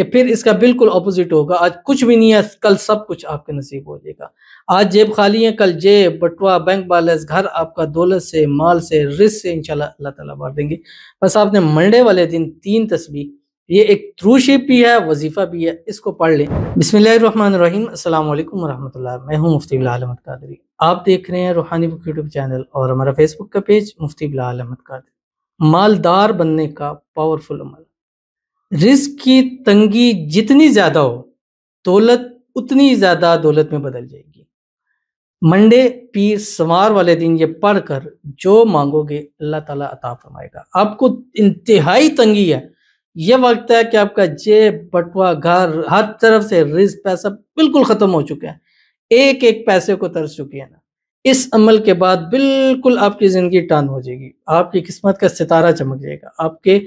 کہ پھر اس کا بالکل اپوزٹ ہوگا. آج کچھ بھی نہیں ہے، کل سب کچھ آپ کے نصیب ہو جائے گا. آج جیب خالی ہے، کل جیب، بٹوا، بینک بیلنس، گھر آپ کا دولت سے، مال سے، رزق سے انشاءاللہ اللہ تعالیٰ بھر دیں گے. بس آپ نے منڈے والے دن 3 تسبیح، یہ ایک تھروشپ بھی ہے، وظیفہ بھی ہے، اس کو پڑھ لیں. بسم اللہ الرحمن الرحیم. السلام علیکم ورحمۃ اللہ. میں ہوں مفتی بلال احمد قادری. آپ دیکھ رہے ہیں روحانی بک یوٹیوب چینل اور ہمارا فیس بک کا پیج مفتی بلال احمد قادری. مالدار بننے کا پاورفل عمل. رزق کی تنگی جتنی زیادہ ہو، دولت اتنی زیادہ دولت میں بدل جائے گی. منڈے، پیر، سوار والے دن یہ پڑھ کر جو مانگو گے اللہ تعالیٰ عطا فرمائے گا. آپ کو انتہائی تنگی ہے، یہ وقت ہے کہ آپ کا جیب، بٹوا، گھر، ہر طرف سے رزق، پیسہ بالکل ختم ہو چکے ہیں، ایک ایک پیسے کو ترس چکے ہیں نا. اس عمل کے بعد بالکل آپ کی زندگی ٹرن ہو جائے گی. آپ کی قسمت کا ستارہ چمک جائے گا، آپ کے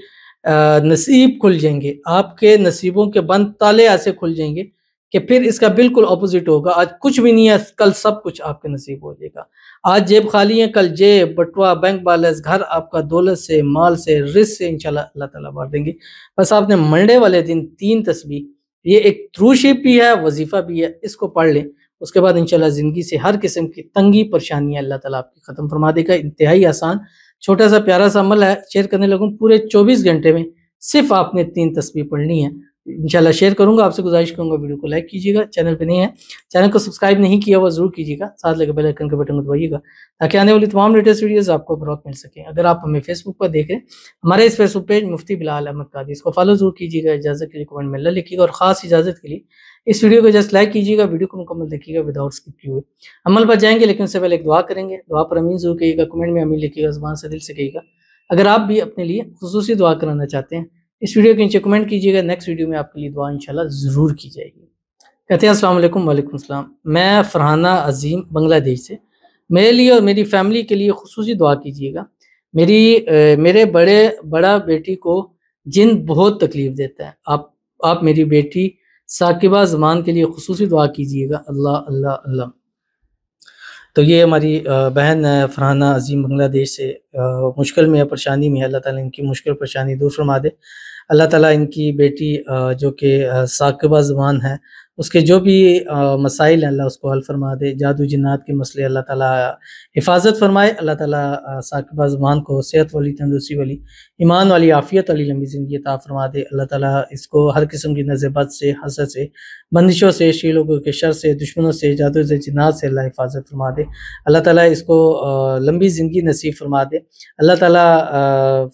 نصیب کھل جائیں گے، آپ کے نصیبوں کے بند تالے ایسے کھل جائیں گے کہ پھر اس کا بالکل اپوزٹ ہوگا. آج کچھ بھی نہیں ہے، کل سب کچھ آپ کے نصیب ہو جائے گا. آج جیب خالی ہے، کل جیب، بٹوا، بینک بیلنس، گھر آپ کا دولت سے، مال سے، رزق سے انشاءاللہ اللہ تعالیٰ بھر دیں گے. بس آپ نے منڈے والے دن 3 تسبیح، یہ ایک تھروشپ بھی ہے، وظیفہ بھی ہے، اس کو پڑھ لیں. اس کے بعد انشاءاللہ زندگی سے ہر قسم کی تنگی پریشانیاں اللہ تعالیٰ آپ کی ختم فرما دے گا. انتہائی آسان چھوٹا سا پیارا سا عمل ہے، شیئر کرنے لگوں. پورے 24 گھنٹے میں صرف آپ نے 3 تسبیح پڑھنی ہے. انشاءاللہ شیئر کروں گا، آپ سے گزارش کروں گا ویڈیو کو لائک کیجیے گا. چینل پہ نہیں ہے، چینل کو سبسکرائب نہیں کیا ہوا ضرور کیجیے گا، ساتھ لگے بیل آئیکن کے بٹن کو دبائیے گا تاکہ آنے والی تمام لیٹسٹ ویڈیوز آپ کو بروقت مل سکیں. اگر آپ ہمیں فیس بک پر دیکھ رہے ہیں، ہمارے اس فیس بک پیج مفتی بلال احمد قادری، اس کو فالو ضرور کیجیے گا. اجازت کے لیے کمنٹ میں اللہ لکھیے گا، اور خاص اجازت کے لیے اس ویڈیو کو جسٹ لائک کیجیے گا، ویڈیو کو مکمل دیکھیے گا وداؤٹ اسکپ کیے ہوئے. عمل پر جائیں گے لیکن اس سے پہلے ایک دعا کریں گے. دعا پر امین ضرور کہیے گا، کمنٹ میں امین لکھیے گا، زبان سے دل سے کہیے گا. اگر آپ بھی اپنے لیے خصوصی دعا کرانا چاہتے ہیں، اس ویڈیو کے نیچے کمنٹ کیجیے گا، نیکسٹ ویڈیو میں آپ کے لیے دعا انشاءاللہ ضرور کی جائے گی. کہتے ہیں السلام علیکم. وعلیکم السلام. میں فرحانہ عظیم بنگلہ دیش سے. میرے لیے اور میری فیملی کے لیے خصوصی دعا کیجیے گا. میرے بڑا بیٹی کو جن بہت تکلیف دیتا ہے. آپ میری بیٹی ثاقبہ زمان کے لیے خصوصی دعا کیجیے گا. اللہ اللہ اللہ. تو یہ ہماری بہن فرحانہ عظیم بنگلہ دیش سے مشکل میں ہے، پریشانی میں ہے. اللہ تعالیٰ ان کی مشکل پریشانی دور فرما دے. اللہ تعالیٰ ان کی بیٹی جو کہ ثاقبہ زبان ہے، اس کے جو بھی مسائل ہیں اللہ اس کو حل فرما دے. جادو جنات کے مسئلے اللہ تعالیٰ حفاظت فرمائے. اللہ تعالیٰ ثاقبہ زبان کو صحت والی، تندرستی والی، ایمان والی، عافیت والی لمبی زندگی عطا فرما دے. اللہ تعالیٰ اس کو ہر قسم کی نظر بد سے، حسد سے، بندشوں سے، شی لوگوں کے شر سے، دشمنوں سے، جادو سے، جنات سے اللہ حفاظت فرما دے. اللہ تعالیٰ اس کو لمبی زندگی نصیب فرما دے. اللہ تعالیٰ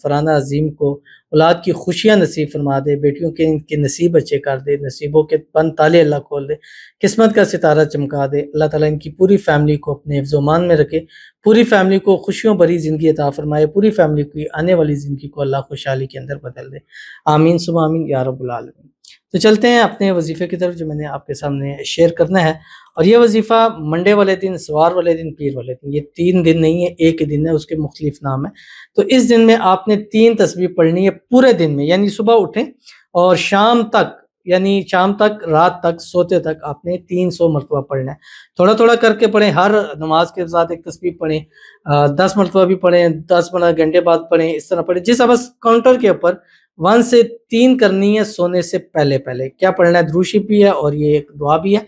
فرحانہ عظیم کو اولاد کی خوشیاں نصیب فرما دے. بیٹیوں کے ان کے نصیب اچھے کر دے، نصیبوں کے بند تالے اللہ کھول دے، قسمت کا ستارہ چمکا دے. اللہ تعالیٰ ان کی پوری فیملی کو اپنے حفظ و امان میں رکھے، پوری فیملی کو خوشیوں بھری زندگی عطا فرمائے، پوری فیملی کی آنے والی زندگی کو اللہ خوشحالی کے اندر بدل دے. آمین ثم آمین یا رب العالمین. تو چلتے ہیں اپنے وظیفے کی طرف جو میں نے آپ کے سامنے شیئر کرنا ہے. اور یہ وظیفہ منڈے والے دن، سوار والے دن، پیر والے دن، یہ 3 دن نہیں ہے، ایک دن ہے، اس کے مختلف نام ہیں. تو اس دن میں آپ نے 3 تسبیح پڑھنی ہے پورے دن میں. یعنی صبح اٹھیں اور شام تک، رات تک، سوتے تک آپ نے 300 مرتبہ پڑھنا ہے. تھوڑا تھوڑا کر کے پڑھیں، ہر نماز کے ساتھ ایک تسبیح پڑھیں، 10 مرتبہ بھی پڑھیں، 10-15 گھنٹے بعد پڑھیں، اس طرح پڑھیں. جس بس کاؤنٹر کے اوپر 1 سے 3 کرنی ہے سونے سے پہلے. کیا پڑھنا ہے؟ دروشی بھی ہے اور یہ ایک دعا بھی ہے.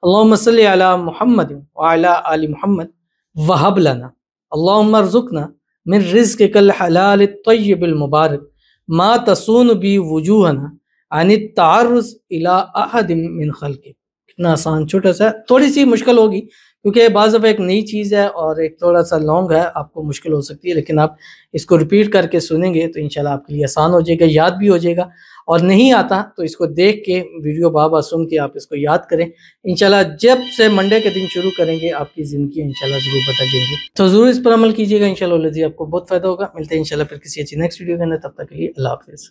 اللہم صلی علی محمد وعلی آل محمد وہب لنا اللہم ارزقنا من رزقک الحلال الطیب المبارک ما تصون بی وجوہنا عن التعرض الی احد من خلقک. کتنا آسان، چھوٹا سا، تھوڑی سی مشکل ہوگی کیونکہ بعض دفعہ ایک نئی چیز ہے اور ایک تھوڑا سا لانگ ہے، آپ کو مشکل ہو سکتی ہے، لیکن آپ اس کو ریپیٹ کر کے سنیں گے تو انشاءاللہ آپ کے لیے آسان ہو جائے گا، یاد بھی ہو جائے گا. اور نہیں آتا تو اس کو دیکھ کے ویڈیو بابا سن کے آپ اس کو یاد کریں. انشاءاللہ جب سے منڈے کے دن شروع کریں گے آپ کی زندگی انشاءاللہ ضرور بدل جائیں گی. تو ضرور اس پر عمل کیجیے گا، انشاءاللہ آپ کو بہت فائدہ ہوگا. ملتے ہیں انشاءاللہ پھر کسی اچھی نیکسٹ ویڈیو کے اندر. تب تک کے لیے اللہ حافظ.